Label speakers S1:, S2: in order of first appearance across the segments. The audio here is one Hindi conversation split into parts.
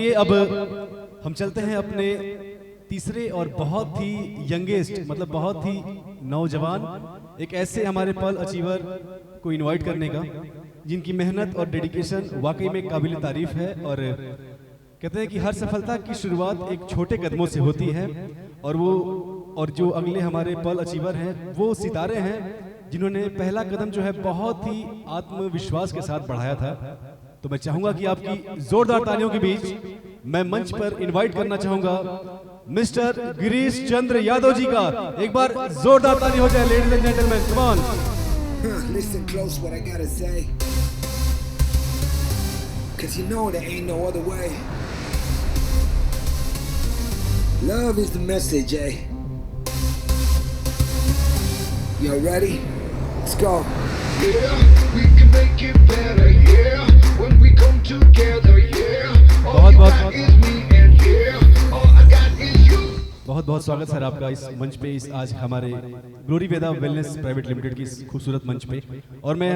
S1: चलिए अब हम चलते हैं अपने तीसरे और बहुत ही यंगेस्ट मतलब बहुत ही नौजवान एक ऐसे हमारे पर्ल अचीवर को इनवाइट करने का जिनकी मेहनत और डेडिकेशन वाकई में काबिल तारीफ है। और कहते हैं कि हर सफलता की शुरुआत एक छोटे कदमों से होती है और जो अगले हमारे पर्ल अचीवर हैं वो सितारे हैं जिन्होंने पहला कदम जो है बहुत ही आत्मविश्वास के साथ बढ़ाया था। तो मैं चाहूंगा कि आपकी जोरदार तालियों के बीच मैं मंच पर इनवाइट करना चाहूंगा मिस्टर गिरीश चंद्र यादव जी का। एक बार जोरदार ताली हो जाए ladies and gentleman, come on.
S2: Listen close what I gotta say, 'cause you know there ain't no other way. Love is the message, eh? You ready? Let's go.
S3: Yeah, we can make it better, yeah. When we come together, yeah. All you got is me and yeah. All I got is you.
S1: बहुत बहुत स्वागत सर आपका इस मंच पे, इस आज हमारे Glory Veda wellness private limited की इस खूबसूरत मंच पे। और मैं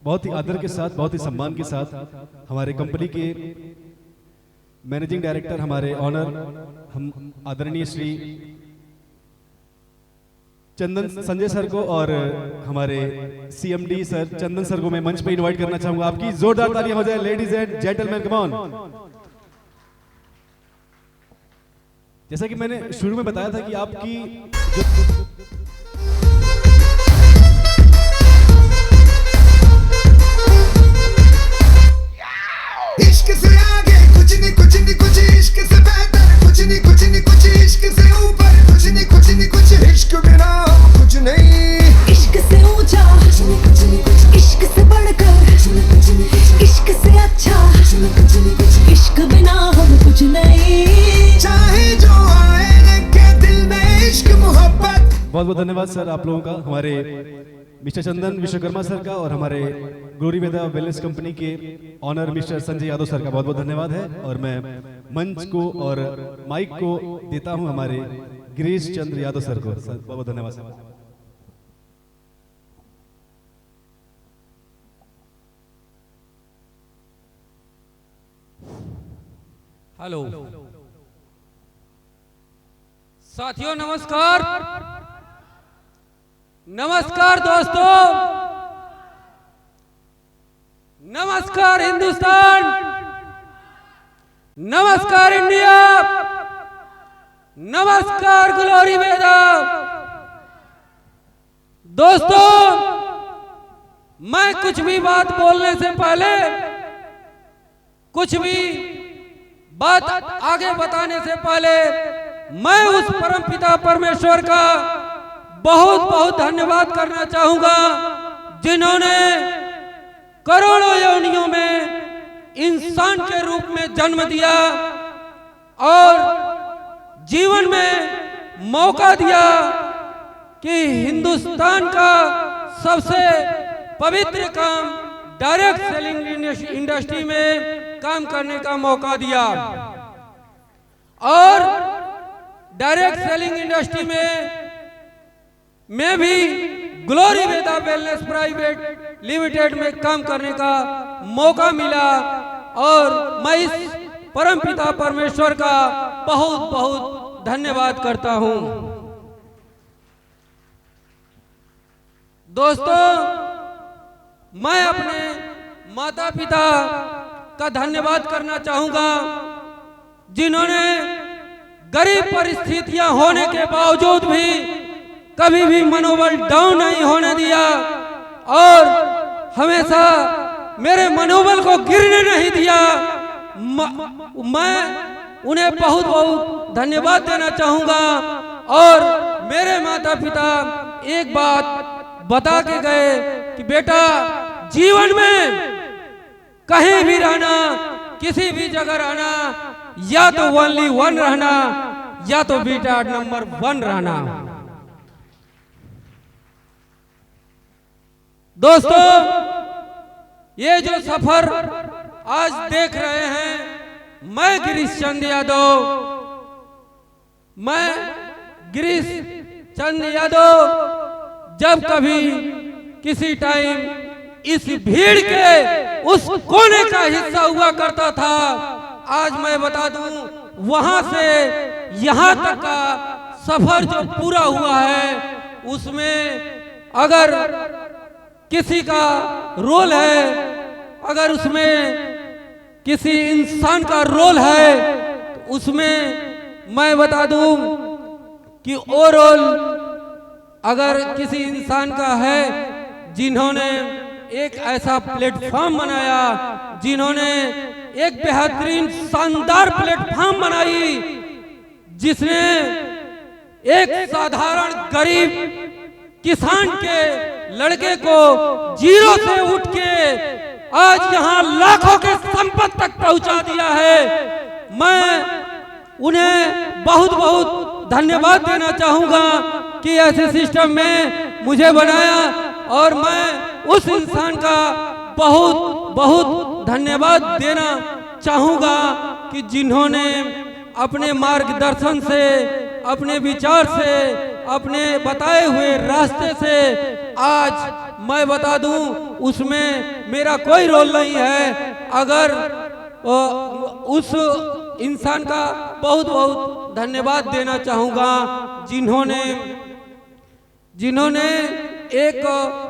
S1: बहुत ही आदर के साथ बहुत ही सम्मान के साथ हमारे कंपनी के मैनेजिंग डायरेक्टर हमारे ऑनर हम आदरणीय श्री चंदन संजय सर को और हमारे सीएमडी सर चंदन सर को मैं मंच पे इनवाइट करना चाहूंगा। आपकी जोरदार तालियां हो जाए ladies and gentleman, come on. जैसा कि मैंने शुरू में बताया था कि आपकी
S2: इश्क से आगे कुछ नहीं कुछ इश्क से बेहतर कुछ नहीं कुछ इश्क से ऊपर कुछ नहीं कुछ इश्क बिना कुछ नहीं।
S4: इश्क से ऊंचा कुछ नहीं इश्क से बढ़कर कुछ नहीं इश्क से अच्छा कुछ नहीं इश्क बिना हम कुछ नहीं।
S2: चाहे जो आए लगे दिल में इश्क मोहब्बत।
S1: बहुत बहुत धन्यवाद सर आप लोगों का, हमारे मिस्टर चंदन विश्वकर्मा सर का और हमारे ग्लोरी वेदा वेलनेस कंपनी के owner Mister Sanjay Yadav sir का बहुत बहुत धन्यवाद है। और मैं मंच को और माइक को देता हूं हमारे गिरीश चंद्र यादव सर को। सर बहुत बहुत धन्यवाद सर।
S5: हेलो साथियों, नमस्कार नमस्कार दोस्तों, नमस्कार हिंदुस्तान, नमस्कार इंडिया, नमस्कार ग्लोरी वेदा। दोस्तों, मैं कुछ भी बात बोलने से पहले कुछ भी बात आगे बताने से पहले मैं उस परमपिता परमेश्वर का बहुत बहुत धन्यवाद करना चाहूंगा जिन्होंने करोड़ों योनियों में इंसान के रूप में जन्म दिया और जीवन में मौका दिया कि हिंदुस्तान का सबसे पवित्र काम डायरेक्ट सेलिंग इंडस्ट्री में काम करने का मौका दिया। और डायरेक्ट सेलिंग इंडस्ट्री में मैं भी glory Veda wellness private limited में काम करने का मौका मिला और मैं इस परमपिता परमेश्वर का बहुत बहुत धन्यवाद करता हूं। दोस्तों, मैं अपने माता पिता का धन्यवाद करना चाहूंगा जिन्होंने गरीब परिस्थितियां होने के बावजूद भी कभी भी मनोबल डाउन नहीं होने दिया और हमेशा मेरे मनोबल को गिरने नहीं दिया। मैं उन्हें बहुत बहुत धन्यवाद देना चाहूंगा। और मेरे माता पिता एक बात बता के गए कि बेटा, जीवन में कहीं भी रहना, किसी भी जगह रहना, या तो ओनली वन रहना या तो बेटा नंबर 1 रहना। दोस्तों, ये जो सफर आज देख रहे हैं, मैं गिरीश चंद्र यादव, जब कभी किसी टाइम इस भीड़ के उस कोने का हिस्सा हुआ करता था, आज मैं बता दूं, वहां से यहाँ तक का सफर जो पूरा हुआ है उसमें अगर किसी का रोल है, अगर उसमें किसी इंसान का रोल है तो उसमें मैं बता दूं कि वो रोल अगर किसी इंसान का है जिन्होंने एक ऐसा प्लेटफॉर्म बनाया, जिन्होंने एक बेहतरीन शानदार प्लेटफॉर्म बनाई, जिसने एक साधारण गरीब किसान के लड़के को जीरो से उठ के आज यहाँ लाखों के संपत्ति तक पहुंचा दिया है। मैं उन्हें बहुत बहुत धन्यवाद देना चाहूंगा कि ऐसे सिस्टम में मुझे बनाया, और मैं उस इंसान का बहुत बहुत धन्यवाद देना चाहूंगा कि जिन्होंने अपने मार्गदर्शन से, अपने विचार से, अपने बताए हुए रास्ते से, आज मैं बता दूं उसमें मेरा कोई रोल नहीं है। अगर उस इंसान का बहुत बहुत धन्यवाद देना चाहूंगा जिन्होंने एक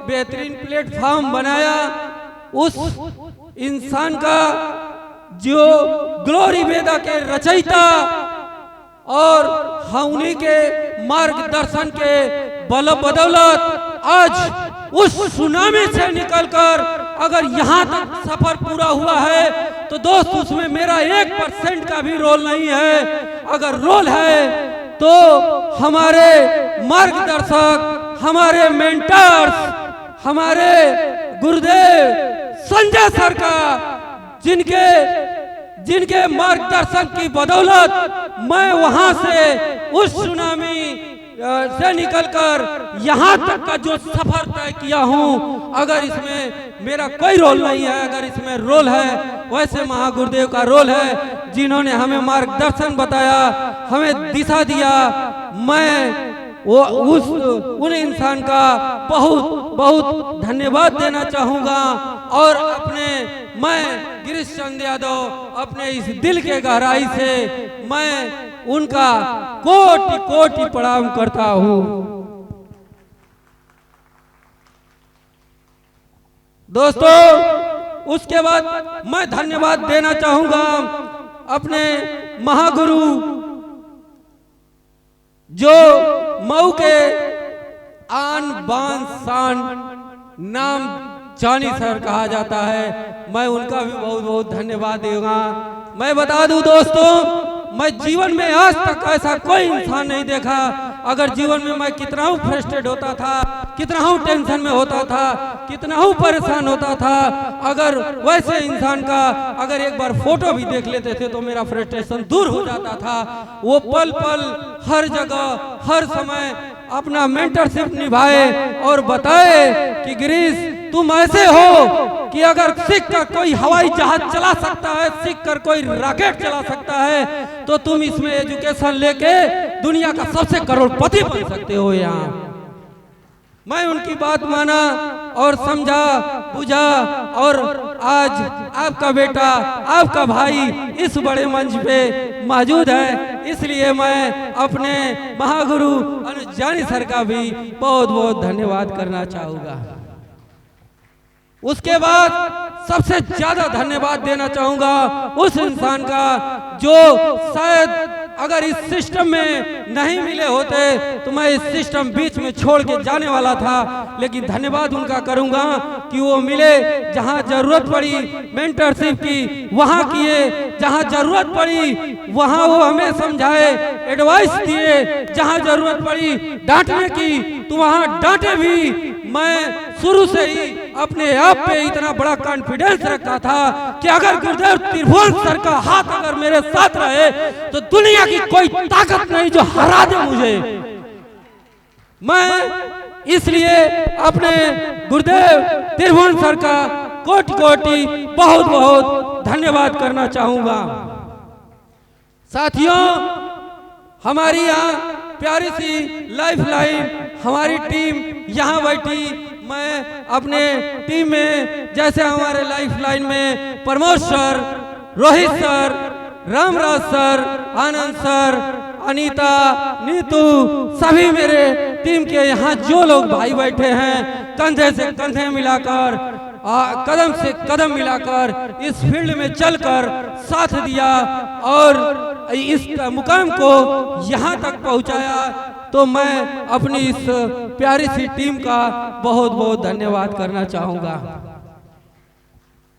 S5: बेहतरीन प्लेटफॉर्म बनाया। उस इंसान का जो ग्लोरी वेदा के रचयिता और उन्हीं के मार्गदर्शन के बदौलत आज उस सुनामी से निकलकर अगर यहाँ तक सफर पूरा हुआ है तो दोस्त उसमें मेरा 1% का भी रोल नहीं है। अगर रोल है तो हमारे मार्गदर्शक, हमारे मेंटर्स, हमारे गुरुदेव संजय सर का, जिनके मार्गदर्शन की बदौलत मैं वहां से उस सुनामी से निकलकर यहाँ तक का जो सफर तय किया हूँ, अगर इसमें मेरा कोई रोल नहीं है, अगर इसमें रोल है वैसे महागुरुदेव का रोल है, जिन्होंने हमें मार्गदर्शन बताया, हमें दिशा दिया। मैं उन इंसान का बहुत बहुत धन्यवाद देना चाहूँगा, और मैं गिरीश चंद यादव अपने इस दिल के गहराई से मैं उनका कोटि कोटि प्रणाम करता हूँ। दोस्तों, उसके बाद मैं धन्यवाद देना चाहूँगा अपने महागुरु जो मऊ के आन बान शान नाम जानी सर कहा जाता है, मैं उनका भी बहुत बहुत धन्यवाद दूंगा। मैं बता दूं दोस्तों, मैं जीवन में आज तक ऐसा कोई इंसान नहीं देखा, अगर जीवन में मैं कितना हूँ फ्रस्ट्रेट होता था, कितना हूँ टेंशन में होता था, कितना हूँ परेशान होता था, अगर वैसे इंसान का अगर एक बार फोटो भी देख लेते थे तो मेरा फ्रस्ट्रेशन दूर हो जाता था। वो पल पल हर जगह हर समय अपना मेंटरशिप निभाए और बताए कि गिरीश तुम ऐसे हो कि अगर सीख कर कोई हवाई जहाज चला सकता है, सीख कर कोई रॉकेट चला सकता है, तो तुम इसमें एजुकेशन लेके दुनिया का सबसे करोड़पति बन सकते हो। यहाँ मैं उनकी बात माना और समझा बुझा, और आज आपका बेटा, आपका भाई इस बड़े मंच पे मौजूद है, इसलिए मैं अपने महागुरु अनुज जानी सर का भी बहुत बहुत धन्यवाद करना चाहूँगा। उसके बाद सबसे ज्यादा धन्यवाद देना चाहूँगा उस इंसान का जो शायद अगर इस सिस्टम में नहीं मिले होते तो मैं इस सिस्टम बीच में छोड़ के जाने वाला था, लेकिन धन्यवाद उनका करूंगा कि वो मिले, जहां जरूरत पड़ी मेंटरशिप की वहां किए, जहां जरूरत पड़ी वहां वो हमें समझाए, एडवाइस दिए, जहां जरूरत पड़ी डांटने की तो वहां डांटे भी। मैं शुरू से ही अपने आप पे इतना बड़ा कॉन्फिडेंस रखा था कि अगर गुरुदेव त्रिभुवन सर का हाथ अगर मेरे साथ रहे तो दुनिया की कोई ताकत नहीं जो हरा दे मुझे। मैं इसलिए अपने गुरुदेव त्रिभुवन सर का कोटि कोटि बहुत बहुत धन्यवाद करना चाहूंगा। साथियों, हमारी यहाँ प्यारी सी लाइफ लाइन हमारी टीम यहाँ बैठी। मैं अपने टीम में जैसे हमारे लाइफ लाइन में Pramod sir, Rohit sir, Ramraj sir, Anand sir, Anita, Neetu, सभी मेरे टीम के यहाँ जो लोग भाई बैठे हैं, कंधे से कंधे मिलाकर, कदम से कदम मिलाकर इस फील्ड में चलकर साथ दिया और इस मुकाम को यहाँ तक पहुँचाया, तो मैं अपनी इस प्यारी सी टीम का बहुत बहुत धन्यवाद करना चाहूँगा।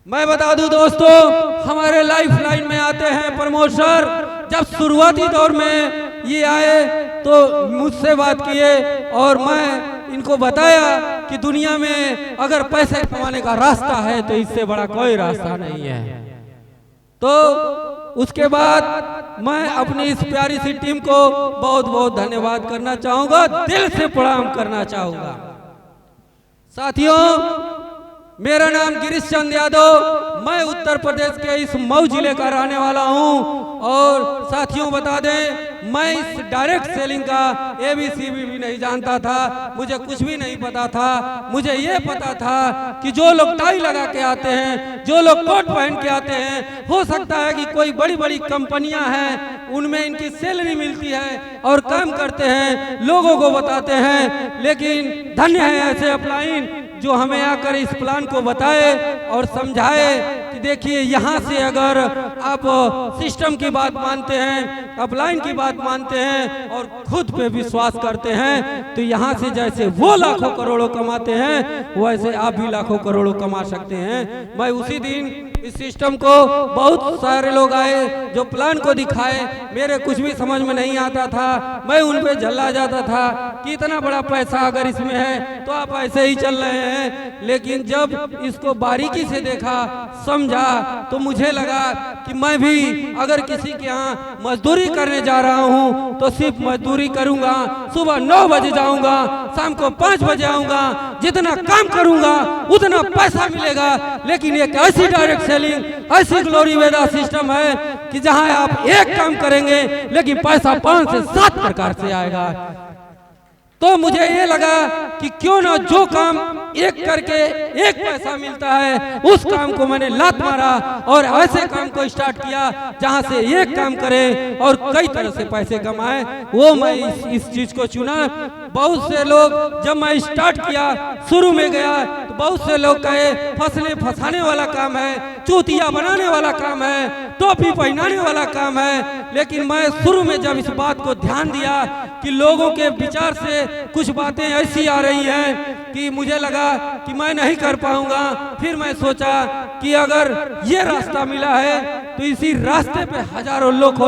S5: मैं बता दूं दोस्तों, हमारे लाइफ लाइन में आते हैं प्रमोद सर। जब शुरुआती दौर में ये आए तो मुझसे बात किए और मैं इनको बताया कि दुनिया में अगर पैसे कमाने का रास्ता है तो इससे बड़ा कोई रास्ता नहीं है। तो उसके बाद मैं अपनी इस प्यारी सी टीम को बहुत बहुत धन्यवाद करना चाहूँगा, दिल से प्रणाम करना चाहूँगा। साथियों, मेरा नाम गिरीश चंद यादव, मैं उत्तर प्रदेश के इस मऊ जिले का रहने वाला हूं। और साथियों बता दें, मैं इस डायरेक्ट सेलिंग का ABCD भी नहीं जानता था, मुझे कुछ भी नहीं पता था। मुझे ये पता था कि जो लोग टाई लगा के आते हैं, जो लोग कोट पहन के आते हैं, हो सकता है कि कोई बड़ी बड़ी कंपनियां हैं, उनमें इनकी सैलरी मिलती है और काम करते हैं, लोगों को बताते हैं। लेकिन धन्य है ऐसे अपलाइन जो हमें आकर इस प्लान को बताए और समझाए कि देखिए, यहाँ से अगर आप सिस्टम की बात मानते हैं, अपलाइन की बात मानते हैं और खुद पे विश्वास करते हैं, तो यहाँ से जैसे वो लाखों करोड़ों कमाते हैं, वैसे आप भी लाखों करोड़ों कमा सकते हैं। मैं उसी दिन इस सिस्टम को, बहुत सारे लोग आए जो प्लान को दिखाए, मेरे कुछ भी समझ में नहीं आता था, मैं उन पे झल्ला जाता था कि इतना बड़ा पैसा अगर इसमें है तो आप ऐसे ही चल रहे हैं। लेकिन जब इसको बारीकी से देखा, समझा, तो मुझे लगा कि मैं भी अगर किसी के यहाँ मजदूरी करने जा रहा हूँ तो सिर्फ मजदूरी करूँगा, सुबह 9 बजे जाऊँगा, शाम को 5 बजे आऊँगा, जितना काम करूँगा उतना पैसा मिलेगा। लेकिन एक ऐसी डायरेक्ट सेलिंग, ऐसी ग्लोरी वेदा सिस्टम है कि जहां आप एक काम करेंगे लेकिन पैसा 5 से 7 प्रकार से आएगा। तो मुझे ये लगा कि क्यों ना जो काम एक करके एक पैसा मिलता है, उस काम को मैंने लात मारा और ऐसे काम को स्टार्ट किया जहां से एक काम करे और कई तरह से पैसे कमाए। वो मैं इस चीज को चुना। बहुत से लोग, जब मैं स्टार्ट किया, शुरू में गया तो बहुत से लोग कहे फंसने फंसाने वाला काम है, चूतिया बनाने वाला काम है, टोपी पहनाने वाला काम है। लेकिन मैं शुरू में जब इस बात को ध्यान दिया कि लोगों के विचार से कुछ बातें ऐसी आ रही हैं कि मुझे लगा कि मैं नहीं कर पाऊंगा, फिर मैं सोचा कि अगर ये रास्ता मिला है तो इसी रास्ते पे हजारों लोग,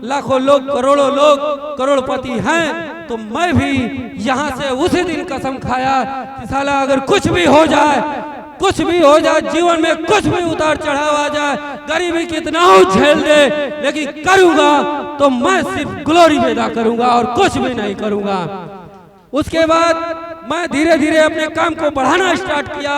S5: लाखों लोग, करोड़ों लोग करोड़पति हैं। तो मैं भी यहाँ से उसी दिन कसम खाया कि साला अगर कुछ भी हो जाए, कुछ भी हो जाए, जीवन में कुछ भी उतार चढ़ाव आ जाए, गरीबी कितना हो झेल दे, लेकिन करूंगा तो मैं सिर्फ ग्लोरी पैदा करूंगा और कुछ भी नहीं करूंगा। उसके बाद मैं धीरे धीरे अपने काम को बढ़ाना स्टार्ट किया,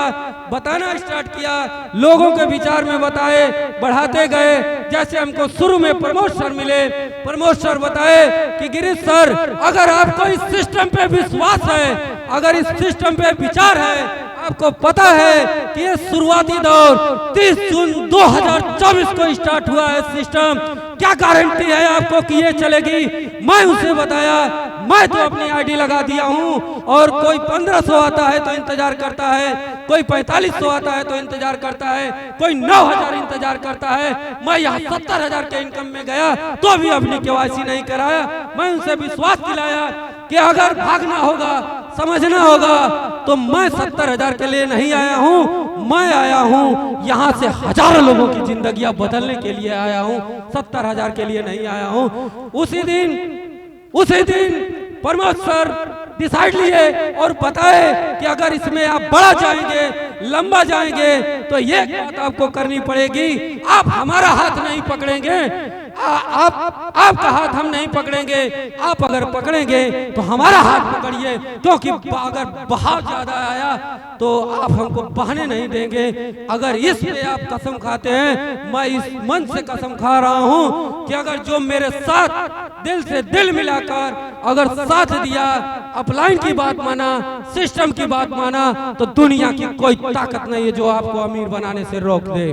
S5: बताना स्टार्ट किया, लोगों के विचार में बताए, बढ़ाते गए। जैसे हमको शुरू में प्रमोद सर मिले, प्रमोद सर बताए कि गिरीश सर, अगर आपको इस सिस्टम पे विश्वास है, अगर इस सिस्टम पे विचार है, आपको पता है कि ये शुरुआती दौर 30 जून 2024 को स्टार्ट हुआ है सिस्टम, क्या गारंटी है आपको कि ये चलेगी? मैं उसे बताया, मैं तो अपनी आईडी लगा दिया हूँ और कोई 1500 आता है तो इंतजार करता है, कोई 4500 आता है तो इंतजार करता है, कोई 9000 इंतजार करता है। मैं यहाँ 70,000 के इनकम में गया तो भी अपनी KYC नहीं कराया। मैं उनसे विश्वास दिलाया कि अगर भागना होगा, समझना होगा, तो मैं 70,000 के लिए नहीं आया हूँ, मैं आया हूँ यहाँ से हजारों लोगों की जिंदगियां बदलने के लिए आया हूँ, 70,000 के लिए नहीं आया हूँ। उसी दिन प्रमोद सर डिसाइड लिए और बताए कि अगर इसमें आप बड़ा जाएंगे, लंबा जाएंगे, तो ये बात आपको करनी पड़ेगी, आप हमारा हाथ नहीं पकड़ेंगे, आपका हाथ हम नहीं पकड़ेंगे, आप अगर पकड़ेंगे तो हमारा हाथ पकड़िए, क्योंकि अगर बहाव ज्यादा आया तो आप हमको बहाने नहीं देंगे। अगर इस पे आप कसम खाते हैं, मैं इस मन से कसम खा रहा हूं कि अगर जो मेरे साथ दिल से दिल मिलाकर अगर साथ दिया, अपलाइन की बात माना, सिस्टम की बात माना, तो दुनिया की कोई ताकत नहीं है जो आपको अमीर बनाने से रोक दे।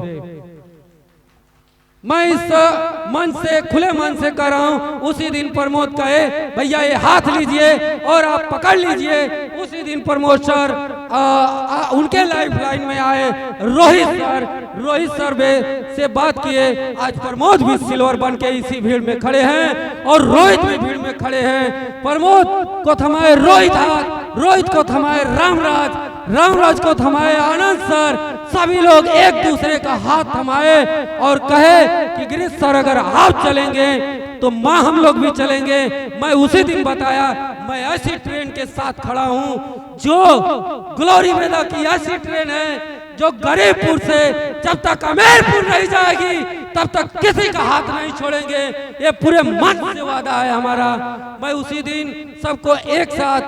S5: मैं इस मन से खुले मन से कर रहा हूँ। उसी दिन प्रमोद कहे भैया ये हाथ लीजिए और आप पकड़ लीजिए। उसी दिन प्रमोद सर उनके लाइफ लाइन में आए। रोहित सर से बात किए। आज प्रमोद भी सिल्वर बन के इसी भीड़ में खड़े हैं और रोहित भी भीड़ में खड़े हैं। प्रमोद को थमाए रोहित हाथ, रोहित को थमाए रामराज को थमाए आनंद सर। सभी लोग एक दूसरे का हाथ थमाए और कहे कि गिरीश सर अगर आप चलेंगे तो माँ हम लोग भी चलेंगे। मैं उसी दिन बताया मैं ऐसी ट्रेन के साथ खड़ा हूँ जो ग्लोरी वेदा की ऐसी ट्रेन है जो गरीबपुर से जब तक अमेरपुर नहीं जाएगी तब तक किसी का हाथ नहीं छोड़ेंगे। ये पूरे मन से वादा है हमारा। मैं उसी दिन सबको एक साथ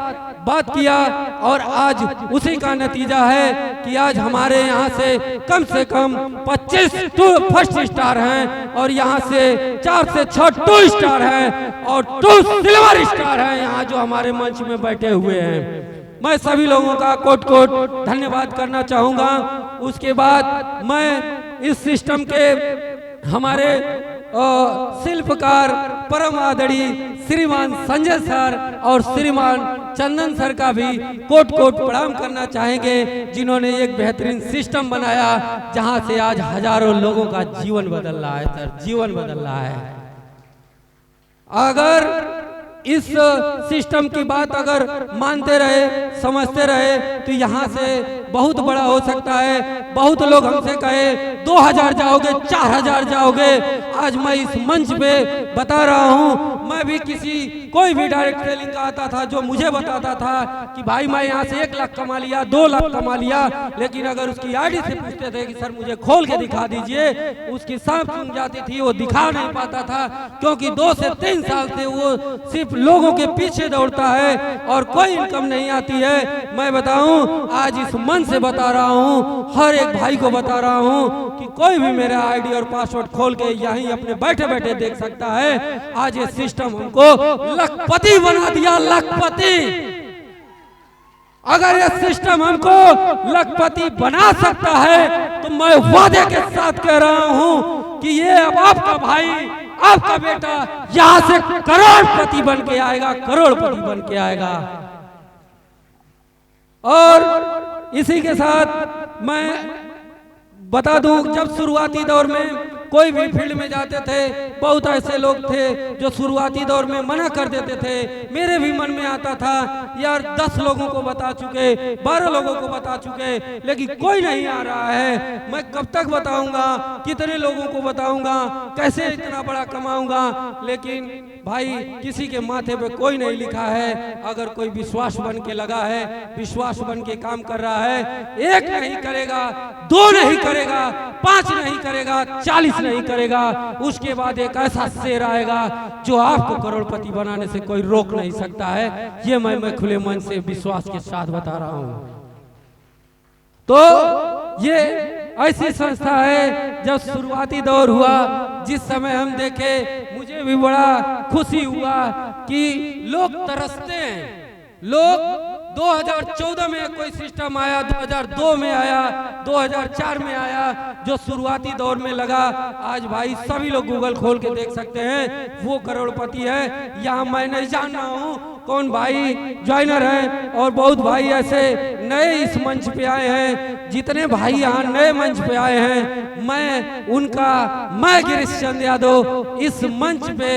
S5: बात किया और आज उसी का नतीजा है कि आज हमारे यहाँ से कम 25 फर्स्ट स्टार हैं और यहाँ से 4 से 6 2 स्टार हैं और 2 सिल्वर स्टार हैं यहाँ जो हमारे मंच में बैठे हुए हैं। मैं सभी लोगों का कोट धन्यवाद करना चाहूँगा। उसके बाद मैं इस सिस्टम के हमारे शिल्पकार परम आदरणीय श्रीमान संजय सर और श्रीमान चंदन सर का भी कोट प्रणाम करना चाहेंगे जिन्होंने एक बेहतरीन सिस्टम बनाया जहां से आज हजारों लोगों का जीवन बदल रहा है। सर जीवन बदल रहा है। अगर इस सिस्टम की बात अगर मानते रहे समझते रहे तो यहाँ से बहुत बड़ा हो सकता है। बहुत लोग हमसे कहे 2000 जाओगे 4000 जाओगे। आज मैं इस मंच पे बता रहा हूँ मैं भी कोई भी डायरेक्ट सेलिंग का आता था जो मुझे बताता था कि भाई मैं यहाँ से 1 लाख कमा लिया 2 लाख कमा लिया, लेकिन अगर उसकी आईडी से पूछते थे कि सर मुझे खोल के दिखा दीजिए उसकी सांप सुन जाती थी, वो दिखा नहीं पाता था क्योंकि 2 से 3 साल से वो सिर्फ लोगों के पीछे दौड़ता है और कोई इनकम नहीं आती है। मैं बताऊं आज इस मन से बता रहा हूं, हर एक भाई को बता रहा हूं कि कोई भी मेरा आईडी और पासवर्ड खोल के यहीं अपने बैठे बैठे देख सकता है। आज ये सिस्टम हमको लखपति बना दिया, लखपति। अगर ये सिस्टम हमको लखपति बना सकता है तो मैं वादे के साथ कह रहा हूं कि ये अब आपका भाई आपका बेटा यहां से करोड़पति बन के आएगा, करोड़पति बन के आएगा। और इसी के साथ मैं बता दूं जब शुरुआती दौर में कोई भी फील्ड में जाते थे बहुत ऐसे लोग थे जो शुरुआती दौर में मना कर देते थे। मेरे भी मन में आता था यार 10 लोगों को बता चुके 12 लोगों को बता चुके लेकिन कोई नहीं आ रहा है। मैं कब तक बताऊंगा, कितने लोगों को बताऊंगा, कैसे इतना बड़ा कमाऊंगा। लेकिन भाई किसी के माथे पे कोई नहीं लिखा है। अगर कोई विश्वास बन के लगा है, विश्वास बन के काम कर रहा है, 1 नहीं करेगा 2 नहीं करेगा 5 नहीं करेगा 40 नहीं करेगा, उसके बाद एक ऐसा शेर आएगा जो आपको करोड़पति बनाने से कोई रोक नहीं सकता है। ये मैं खुले मन से विश्वास के साथ बता रहा हूं। तो ये ऐसी संस्था है जब शुरुआती दौर हुआ जिस समय हम देखे मुझे भी बड़ा खुशी हुआ कि लोग तरसते हैं। लोग 2014 में कोई सिस्टम आया, 2002 में आया, 2004 में आया जो शुरुआती दौर में लगा। आज भाई सभी लोग गूगल खोल के देख सकते हैं वो करोड़पति है। यहाँ मैं नहीं जान रहा हूँ कौन भाई ज्वाइनर है और बहुत भाई ऐसे नए इस मंच पे आए हैं। जितने भाई यहाँ नए मंच पे आए हैं मैं गिरीश चंद यादव इस मंच पे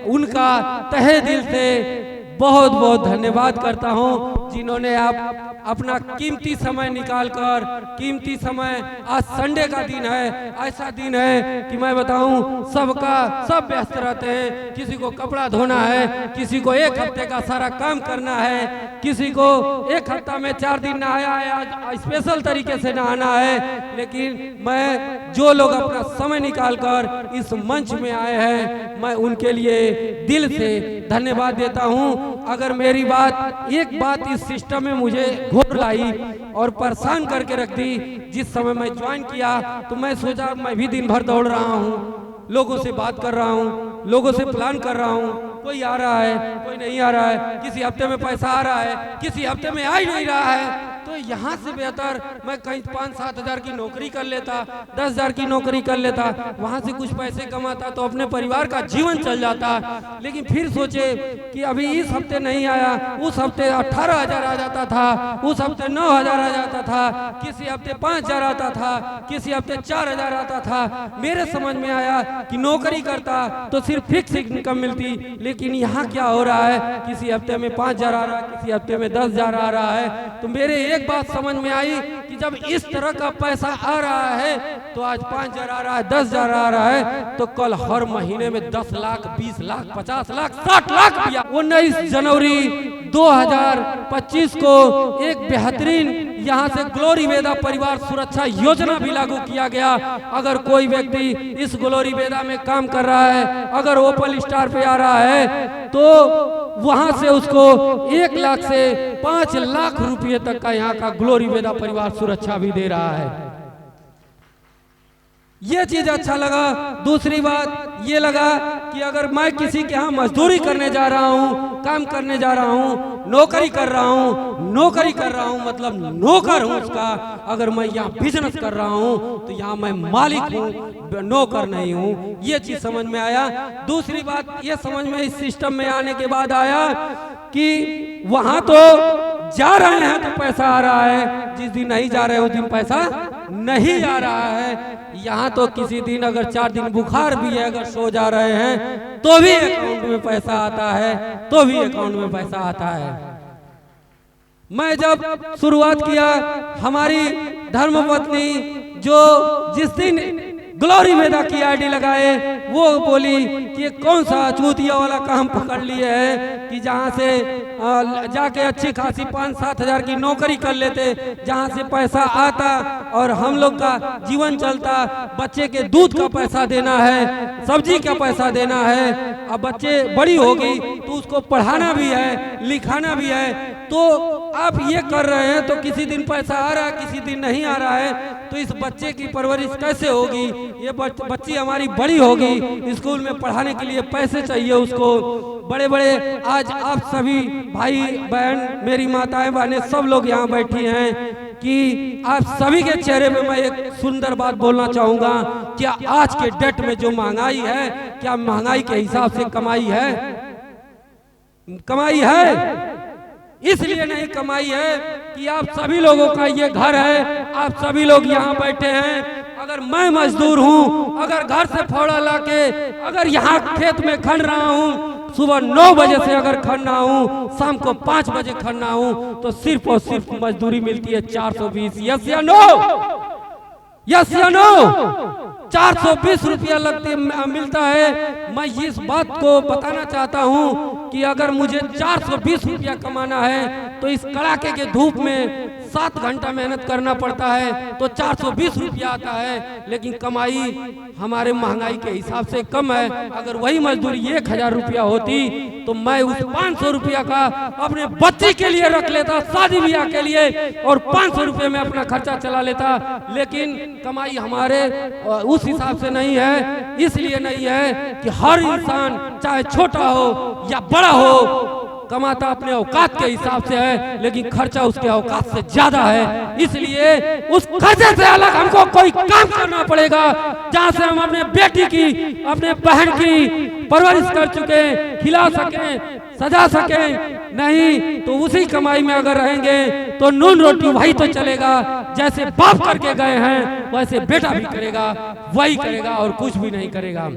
S5: उनका तहे दिल से बहुत बहुत धन्यवाद करता हूं जिन्होंने आप अपना कीमती समय निकालकर, कीमती समय आज संडे का दिन है, ऐसा दिन है कि मैं बताऊं सब व्यस्त रहते हैं। किसी को कपड़ा धोना है, किसी को 1 हफ्ते का सारा काम करना है, किसी को 1 हफ्ता में 4 दिन नहाया है, आज स्पेशल तरीके से नहाना है। लेकिन मैं जो लोग अपना समय निकालकर इस मंच में आए हैं मैं उनके लिए दिल से धन्यवाद देता हूं। अगर मेरी एक बात इस सिस्टम में मुझे घोर लाई और परेशान करके रख दी। जिस समय मैं ज्वाइन किया तो मैं सोचा मैं भी दिन भर दौड़ रहा हूँ, लोगों से बात कर रहा हूँ, लोगों से प्लान कर रहा हूँ, कोई आ रहा है कोई नहीं आ रहा है, किसी हफ्ते में पैसा आ रहा है किसी हफ्ते में आ ही नहीं रहा है। तो यहाँ से बेहतर मैं कहीं 5-7 हजार की नौकरी कर लेता, 10 हजार की नौकरी कर लेता, वहाँ से कुछ पैसे कमाता तो अपने परिवार का जीवन चल जाता। लेकिन फिर सोचे कि अभी इस हफ्ते नहीं आया, उस हफ्ते 18,000 आ जाता था, उस हफ्ते 9,000 आ जाता था, किसी हफ्ते 5,000 आता था, किसी हफ्ते 4,000 आता था। मेरे समझ में आया कि नौकरी करता तो सिर्फ फिक्स इनकम मिलती, लेकिन यहाँ क्या हो रहा है, किसी हफ्ते में 5,000 आ रहा है, किसी हफ्ते में 10,000 आ रहा है। तो मेरे एक बात समझ में आई कि जब इस तरह का पैसा आ रहा है तो आज 5,000 आ रहा है, 10,000 आ रहा है, तो कल हर महीने में 10 लाख, 20 लाख, 50 लाख, 60 लाख रुपया। 19 जनवरी 2025 को एक बेहतरीन यहाँ से ग्लोरी वेदा परिवार सुरक्षा योजना भी लागू किया गया। अगर कोई व्यक्ति इस ग्लोरी वेदा में काम कर रहा है, अगर ओपल स्टार पे आ रहा है, तो वहां से उसको 1 लाख से 5 लाख रुपए तक का यहाँ का ग्लोरी वेदा परिवार सुरक्षा भी दे रहा है। ये चीज अच्छा लगा। दूसरी बात ये लगा कि अगर मैं किसी के यहाँ मजदूरी करने जा रहा हूँ, काम करने जा रहा हूँ, नौकरी कर रहा हूँ मतलब नौकर हूँ उसका। अगर मैं यहाँ बिजनेस कर रहा हूँ तो यहाँ मैं मालिक हूँ, नौकर नहीं हूँ। ये चीज समझ में आया। दूसरी बात ये समझ में इस सिस्टम में आने के बाद आया कि वहां तो जा रहे हैं तो पैसा आ रहा है, जिस दिन नहीं जा रहे उस दिन पैसा नहीं आ रहा है। यहाँ तो किसी दिन अगर 4 दिन बुखार भी है, अगर सो जा रहे हैं तो भी अकाउंट में पैसा आता है, तो भी अकाउंट में पैसा आता है। मैं जब शुरुआत किया, हमारी धर्मपत्नी जो जिस दिन ग्लोरी वेदा की आईडी लगाए वो बोली कि कौन सा चूतिया वाला काम पकड़ लिए है कि जहाँ से जाके अच्छी खासी 5-7 हजार की नौकरी कर लेते, जहाँ से पैसा आता और हम लोग का जीवन चलता। बच्चे के दूध का पैसा देना है, सब्जी का पैसा देना है, अब बच्चे बड़ी होगी तो उसको पढ़ाना भी है, लिखाना भी है। तो आप ये कर रहे हैं तो किसी दिन पैसा आ रहा है, किसी दिन नहीं आ रहा है, तो इस बच्चे की परवरिश कैसे होगी? ये बच्ची हमारी बड़ी होगी, स्कूल में पढ़ाने के लिए पैसे चाहिए उसको। बड़े बड़े आज आप सभी भाई बहन, मेरी माताएं बहनें सब लोग यहाँ बैठी हैं कि आप सभी के चेहरे पे मैं एक सुंदर बात बोलना चाहूँगा। क्या आज के डेट में जो महंगाई है, क्या महंगाई के हिसाब से कमाई है? कमाई है? इसलिए नहीं कमाई है कि आप सभी लोगों का ये घर है, आप सभी लोग यहाँ बैठे हैं। अगर मैं मजदूर हूँ, अगर घर से फावड़ा लाके अगर यहाँ खेत में खन रहा हूँ, सुबह 9 बजे से अगर खनना हूँ, शाम को 5 बजे खनना हूँ, तो सिर्फ और सिर्फ मजदूरी मिलती है 420। यस या नो? यस या नो? 420 रुपया मिलता है। मैं इस बात को बताना चाहता हूँ कि अगर मुझे 420 रुपया कमाना है तो इस कड़ाके के धूप में 7 घंटा मेहनत करना पड़ता है, तो 420 रुपया आता है। लेकिन कमाई हमारे महंगाई के हिसाब से कम है। अगर वही मजदूरी 1,000 रुपया होती तो मैं उस 500 रुपया का अपने बच्चे के लिए रख लेता, शादी ब्याह के लिए, और 500 रुपये में अपना खर्चा चला लेता। लेकिन कमाई हमारे उस हिसाब से नहीं है। इसलिए नहीं है कि हर इंसान चाहे छोटा हो या बड़ा हो, कमाता अपने औकात के हिसाब से है, लेकिन खर्चा उसके औकात से ज्यादा है। इसलिए उस खर्चे से अलग हमको कोई काम करना पड़ेगा, जहाँ से हम अपने बेटी की, अपने बहन की परवरिश कर चुके, खिला सकें, सजा सकें। नहीं तो उसी कमाई में अगर रहेंगे तो नून रोटी वही तो चलेगा। जैसे बाप करके गए हैं वैसे बेटा भी करेगा, वही करेगा और कुछ भी नहीं करेगा।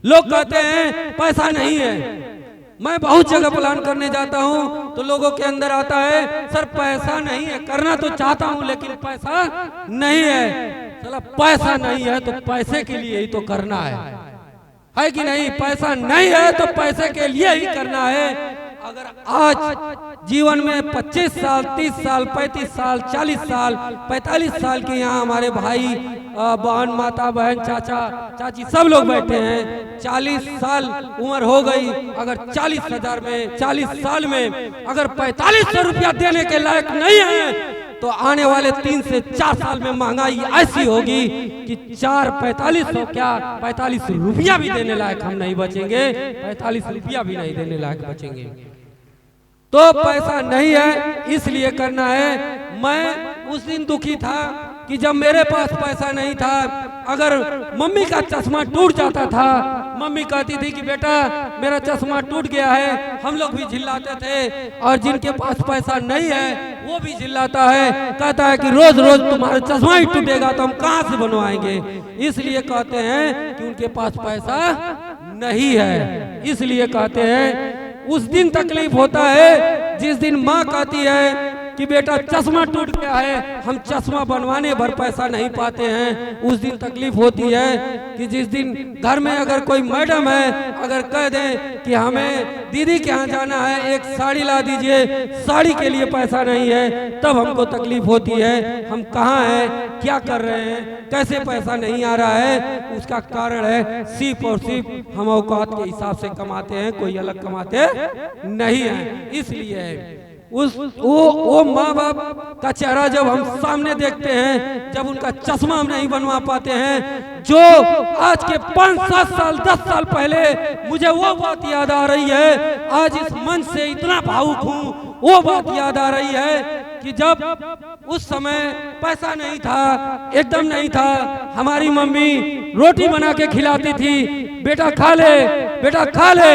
S5: लोग कहते हैं पैसा नहीं है। मैं बहुत जगह प्लान करने जाता हूँ तो लोगों के अंदर आता है, सर पैसा नहीं है, करना तो चाहता हूँ लेकिन पैसा नहीं है। चला पैसा नहीं है तो पैसे के लिए ही तो करना है कि नहीं? पैसा नहीं है तो पैसे के लिए ही करना है। अगर आज जीवन में 25 साल, 30 साल, 35 साल, 40 साल, 45 साल के यहाँ हमारे भाई बहन, माता बहन, चाचा चाची सब लोग बैठे हैं, 40 साल उम्र हो गई। अगर 40 साल में अगर 4500 रुपया देने के लायक नहीं है तो आने वाले 3 से 4 साल में महंगाई ऐसी होगी कि 45 रुपया भी देने लायक हम नहीं बचेंगे, 45 रुपया भी नहीं देने लायक बचेंगे। तो पैसा नहीं है इसलिए करना है। मैं उस दिन दुखी था कि जब मेरे पास पैसा नहीं था, अगर मम्मी का चश्मा टूट जाता था, मम्मी कहती थी कि बेटा मेरा चश्मा टूट गया है, हम लोग भी चिल्लाते थे। और जिनके पास पैसा नहीं है वो भी चिल्लाता है, कहता है कि रोज रोज तुम्हारा चश्मा ही टूटेगा तो हम कहाँ से बनवाएंगे। इसलिए कहते हैं कि उनके पास पैसा नहीं है। इसलिए कहते हैं उस दिन तकलीफ होता है जिस दिन माँ कहती है कि बेटा चश्मा टूट गया है, हम चश्मा बनवाने भर पैसा नहीं पाते हैं। उस दिन तकलीफ होती है कि जिस दिन घर में अगर कोई मैडम है, अगर कह दें कि हमें दीदी के यहाँ जाना है, एक साड़ी ला दीजिए, साड़ी के लिए पैसा नहीं है, तब हमको तकलीफ होती है। हम कहाँ हैं, क्या कर रहे हैं, कैसे पैसा नहीं आ रहा है। उसका कारण है सिर्फ और सिर्फ हम औकात के हिसाब से कमाते हैं, कोई अलग कमाते नहीं है। इसलिए वो माँ बाप का चेहरा जब हम सामने देखते हैं, जब उनका चश्मा हम नहीं बनवा पाते हैं, जो आज के 5-7 साल 10 साल पहले मुझे वो बात याद आ रही है। आज इस मंच से इतना भावुक हूँ, वो बात याद आ रही है कि जब उस समय पैसा नहीं था, एकदम नहीं था, हमारी मम्मी रोटी बना के खिलाती थी, बेटा खा ले, बेटा खा ले,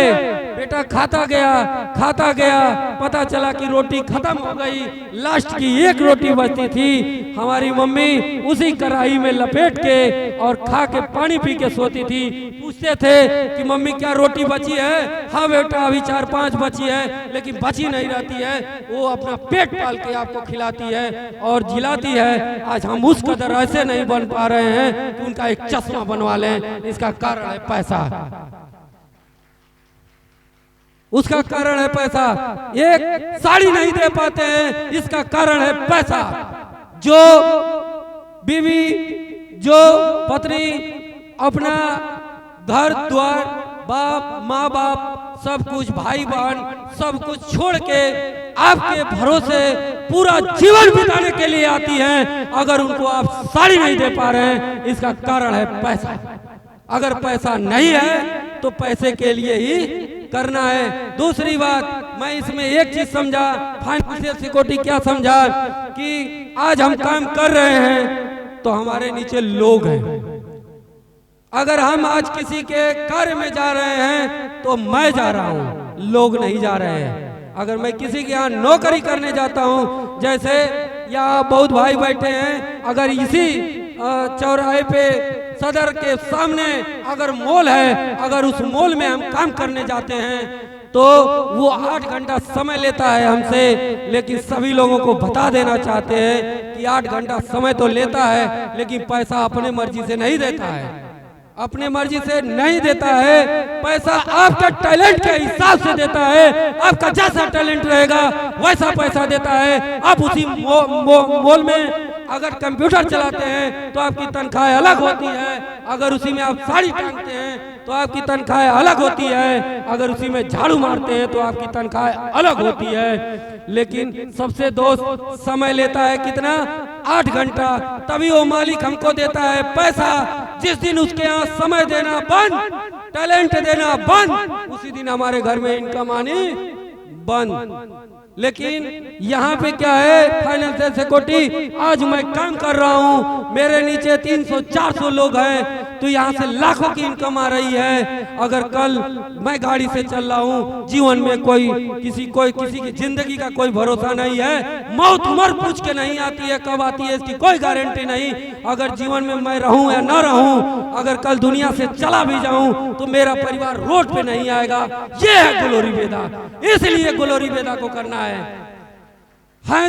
S5: बेटा खाता गया, पता चला कि रोटी खत्म हो गई, लास्ट की एक रोटी बचती थी। हमारी मम्मी उसी कढ़ाई में लपेट के और खा के पानी पी के सोती थी। पूछते थे कि मम्मी क्या रोटी बची है? हाँ बेटा अभी 4-5 बची है, लेकिन बची नहीं रहती है, वो अपना पेट पाल के आपको खिलाती है और जिलाती है। आज हम उस कदर ऐसे नहीं बन पा रहे हैं कि उनका एक चश्मा बनवा लें। इसका कारण है पैसा, उसका कारण है पैसा। एक साड़ी नहीं दे पाते हैं, इसका कारण है पैसा। जो बीवी, जो पत्नी अपना घर द्वार, बाप माँ बाप सब कुछ, भाई बहन सब कुछ छोड़ के आपके भरोसे पूरा जीवन बिताने के लिए आती हैं, अगर उनको आप साड़ी नहीं दे पा रहे हैं, इसका कारण है पैसा। अगर पैसा नहीं है तो पैसे के लिए ही करना है। दूसरी बात मैं इसमें एक चीज समझा, फाइनेंशियल सिक्योरिटी क्या समझा, कि आज हम काम कर रहे हैं तो हमारे नीचे लोग हैं। अगर हम आज किसी के कार्य में जा रहे हैं तो मैं जा रहा हूँ, लोग नहीं जा रहे हैं। अगर मैं किसी के यहाँ नौकरी करने जाता हूँ, जैसे यहाँ बहुत भाई बैठे हैं, अगर इसी चौराहे पे सदर के सामने अगर मॉल है, अगर उस मॉल में हम काम करने जाते हैं तो वो 8 घंटा समय लेता है हमसे, लेकिन सभी लोगों को बता देना चाहते हैं कि 8 घंटा समय तो लेता है, लेकिन पैसा अपने मर्जी से नहीं देता है, अपने मर्जी से नहीं देता है। पैसा आपका टैलेंट के हिसाब से देता है, आपका जैसा टैलेंट रहेगा वैसा पैसा देता है। आप उसी मॉल में अगर कंप्यूटर चलाते हैं तो आपकी तनख्वाह अलग होती है, अगर उसी में आप साड़ी टांगते हैं तो आपकी तनख्वाह अलग होती है, अगर उसी में झाड़ू मारते हैं तो आपकी तनख्वाह अलग होती है। लेकिन सबसे दोस्त समय लेता है कितना? 8 घंटा। तभी वो मालिक हमको देता है पैसा। जिस दिन उसके यहाँ समय देना बंद, टैलेंट देना बंद, उसी दिन हमारे घर में इनकम आनी बंद। लेकिन यहाँ पे क्या है, फाइनेंशियल सिक्योरिटी, आज मैं काम कर रहा हूँ, मेरे नीचे 300-400 लोग हैं, तो यहाँ से लाखों की इनकम आ रही है। अगर कल मैं गाड़ी से चल रहा हूँ, जीवन में किसी की जिंदगी का कोई भरोसा नहीं है, मौत उम्र पूछ के नहीं आती है, कब आती है इसकी कोई गारंटी नहीं। अगर जीवन में मैं रहूँ या ना रहूँ, अगर कल दुनिया से चला भी जाऊँ तो मेरा परिवार रोड पे नहीं आएगा। ये है ग्लोरी वेदा, इसलिए ग्लोरी वेदा को करना है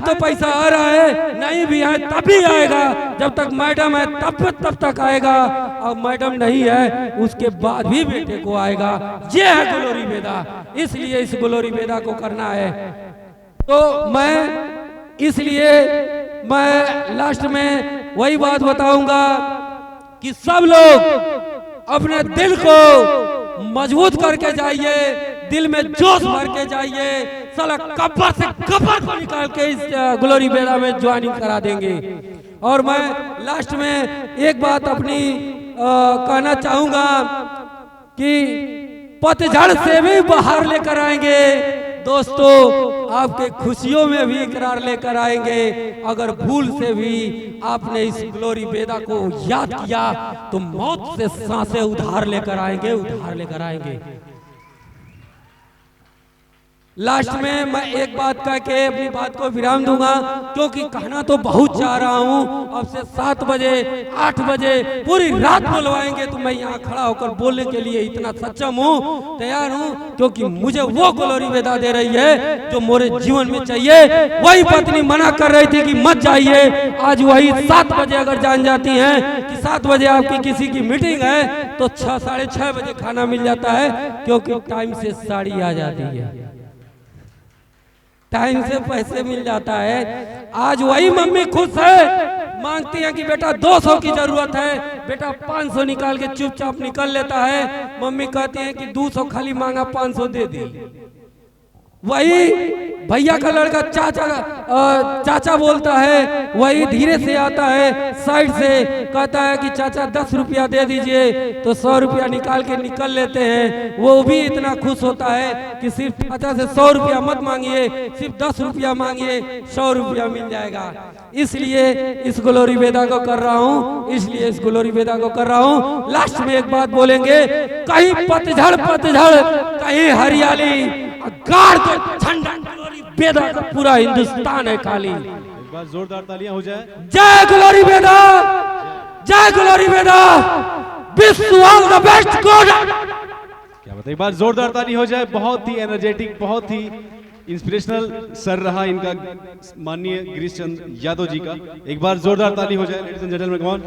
S5: तो पैसा आ रहा है, नहीं भी है तब भी आएगा। जब तक मैडम है तब तक आएगा, और मैडम नहीं है उसके बाद भी बेटे को आएगा। ये है ग्लोरी वेदा, इसलिए इस ग्लोरी वेदा को करना है। तो मैं लास्ट में वही बात बताऊंगा कि सब लोग अपने दिल को मजबूत करके जाइए, दिल में जोश भर के जाइए। साला कब्र से कब्र को निकाल के इस ग्लोरी वेदा में ज्वाइनिंग करा देंगे। और मैं लास्ट में एक बात अपनी कहना चाहूंगा कि पतझड़ से भी बाहर लेकर आएंगे, दोस्तों आपके खुशियों में भी इकरार लेकर आएंगे। अगर भूल से भी आपने इस ग्लोरी वेदा को याद किया तो मौत से सांसें उधार लेकर आएंगे, उधार लेकर आएंगे। लास्ट में मैं एक बात कह के अपनी बात को विराम दूंगा, क्योंकि कहना तो बहुत चाह रहा हूं। अब से 7 बजे 8 बजे पूरी रात बुलवाएंगे तो मैं यहाँ खड़ा होकर बोलने के लिए इतना सक्षम हूँ, तैयार हूँ, क्योंकि मुझे वो ग्लोरी वेदा दे रही है जो मेरे जीवन में चाहिए। वही पत्नी मना कर रही थी कि मत जाइए, आज वही 7 बजे अगर जान जाती हैं कि 7 बजे आपकी किसी की मीटिंग है तो 6 साढ़े 6 बजे खाना मिल जाता है, क्योंकि टाइम से साड़ी आ जाती है, टाइम से पैसे मिल जाता है। आज वही मम्मी खुश है, मांगती है कि बेटा 200 की जरूरत है, बेटा 500 निकाल के चुपचाप निकल लेता है। मम्मी कहती है कि 200 खाली मांगा 500 दे दी। वही भैया का लड़का चाचा बोलता है, वही धीरे से आता है साइड से, कहता है कि चाचा 10 रुपया दे दीजिए, तो 100 रुपया निकाल के निकल लेते हैं। वो भी इतना खुश होता है कि सिर्फ चाचा से 100 रुपया मत मांगिए, सिर्फ 10 रुपया मांगिए, 100 रुपया मिल जाएगा। इसलिए इस ग्लोरी वेदा को कर रहा हूँ, इसलिए इस ग्लोरी वेदा को कर रहा हूँ। लास्ट में एक बात बोलेंगे, कहीं पतझड़ कहीं हरियाली, गाड़ के ठंडा ग्लोरी वेदा का पूरा हिंदुस्तान है खाली।
S1: एक बार जोरदार तालियां हो जाए।
S5: जय ग्लोरी वेदा, जय glory Veda, wish all the best God.
S1: क्या बताइए, एक बार जोरदार ताली हो जाए। बहुत ही एनर्जेटिक, बहुत ही इंस्पिरेशनल सर रहा इनका माननीय गिरीश चंद्र यादव जी का। एक बार जोरदार ताली हो जाए ladies and gentleman, come on.